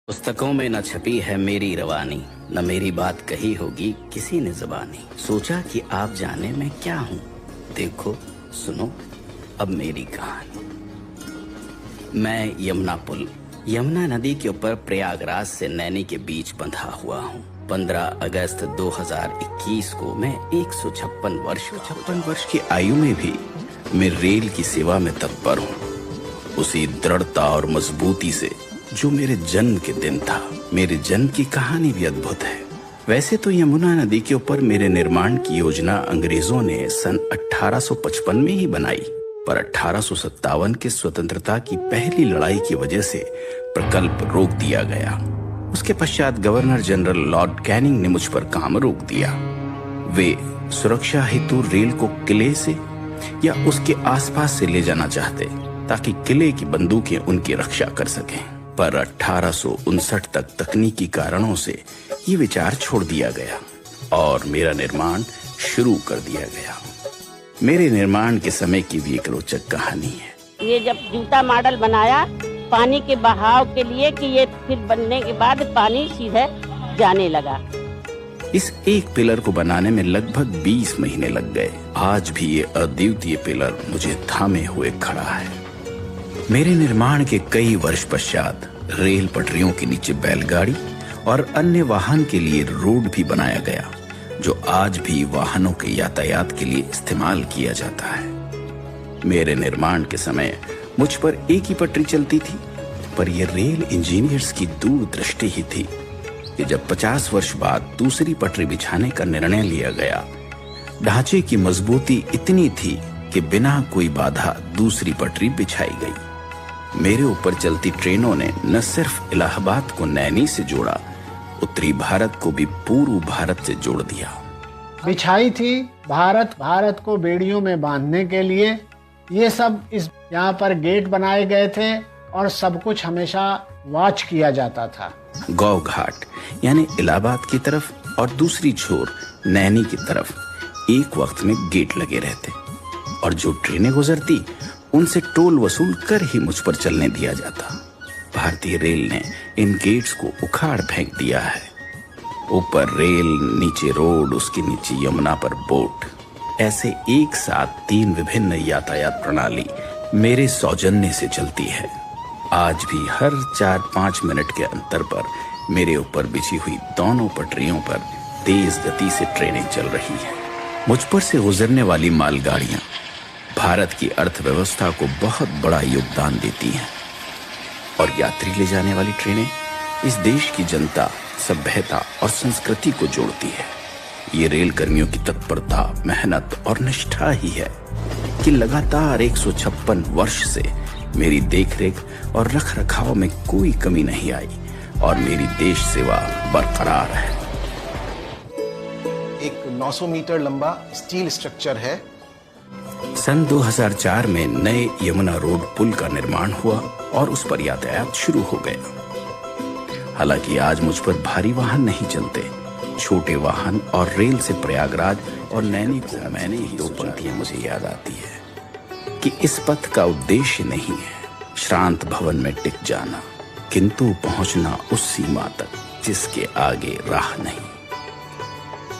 पुस्तकों में न छपी है मेरी रवानी, न मेरी बात कही होगी किसी ने ज़बानी। सोचा कि आप जाने मैं क्या हूँ, देखो सुनो अब मेरी कहानी। मैं यमुना पुल, यमुना नदी के ऊपर प्रयागराज से नैनी के बीच बंधा हुआ हूँ। 15 अगस्त 2021 को मैं 156 वर्ष की आयु में भी मैं रेल की सेवा में तत्पर हूँ, उसी दृढ़ता और मजबूती से जो मेरे जन्म के दिन था। मेरे जन्म की कहानी भी अद्भुत है। वैसे तो यमुना नदी के ऊपर मेरे निर्माण की योजना अंग्रेजों ने सन 1855 में ही बनाई, पर 1857 के स्वतंत्रता की पहली लड़ाई की वजह से प्रकल्प रोक दिया गया। उसके पश्चात गवर्नर जनरल लॉर्ड कैनिंग ने मुझ पर काम रोक दिया। वे सुरक्षा हेतु रेल को किले से या उसके आसपास से ले जाना चाहते, ताकि किले की बंदूकें उनकी रक्षा कर सकें। पर 1859 तक तकनीकी कारणों से ये विचार छोड़ दिया गया और मेरा निर्माण शुरू कर दिया गया। मेरे निर्माण के समय की भी एक रोचक कहानी है। ये जब जूता मॉडल बनाया पानी के बहाव के लिए कि ये फिर बनने के बाद पानी सीधे जाने लगा। इस एक पिलर को बनाने में लगभग 20 महीने लग गए। आज भी ये अद्वितीय पिलर मुझे थामे हुए खड़ा है। मेरे निर्माण के कई वर्ष पश्चात रेल पटरियों के नीचे बैलगाड़ी और अन्य वाहन के लिए रोड भी बनाया गया, जो आज भी वाहनों के यातायात के लिए इस्तेमाल किया जाता है। मेरे निर्माण के समय मुझ पर एक ही पटरी चलती थी, पर यह रेल इंजीनियर्स की दूरदृष्टि ही थी कि जब 50 वर्ष बाद दूसरी पटरी बिछाने का निर्णय लिया गया, ढांचे की मजबूती इतनी थी कि बिना कोई बाधा दूसरी पटरी बिछाई गई। मेरे ऊपर चलती ट्रेनों ने न सिर्फ इलाहाबाद को नैनी से जोड़ा, उत्तरी भारत को भी पूर्व भारत से जोड़ दिया। बिछाई थी भारत को बेड़ियों में बांधने के लिए। ये सब इस यहाँ पर गेट बनाए गए थे और सब कुछ हमेशा वॉच किया जाता था। गौ घाट यानी इलाहाबाद की तरफ और दूसरी छोर नैनी की तरफ एक वक्त में गेट लगे रहते, और जो ट्रेनें गुजरती उनसे टोल वसूल कर ही मुझ पर चलने दिया जाता। भारतीय रेल ने इन गेट्स को उखाड़ फेंक दिया है। ऊपर रेल, नीचे रोड, उसके नीचे यमुना पर बोट, ऐसे एक साथ 3 विभिन्न यातायात प्रणाली मेरे सौजन्य से चलती है। आज भी हर 4-5 मिनट के अंतर पर मेरे ऊपर बिछी हुई दोनों पटरियों पर तेज गति से ट्रेनें चल रही हैं। मुझ पर से गुजरने वाली मालगाड़ियां भारत की अर्थव्यवस्था को बहुत बड़ा योगदान देती हैं, और यात्री ले जाने वाली ट्रेनें इस देश की जनता, सभ्यता और संस्कृति को जोड़ती है। ये रेल कर्मियों की तत्परता, मेहनत और निष्ठा ही है कि लगातार 156 वर्ष से मेरी देखरेख और रखरखाव में कोई कमी नहीं आई और मेरी देश सेवा बरकरार है। एक 900 मीटर लंबा स्टील स्ट्रक्चर है। सन 2004 में नए यमुना रोड पुल का निर्माण हुआ और उस पर यातायात शुरू हो गया। हालांकि आज मुझ पर भारी वाहन नहीं चलते, छोटे वाहन और रेल से प्रयागराज और नैनी को मैंने ही 2 पंक्तियां मुझे याद आती है कि इस पथ का उद्देश्य नहीं है श्रांत भवन में टिक जाना, किंतु पहुंचना उस सीमा तक जिसके आगे राह नहीं।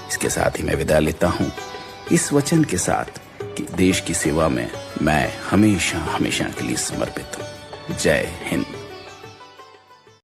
इसके साथ ही मैं विदा लेता हूं, इस वचन के साथ कि देश की सेवा में मैं हमेशा हमेशा के लिए समर्पित हूं। जय हिंद।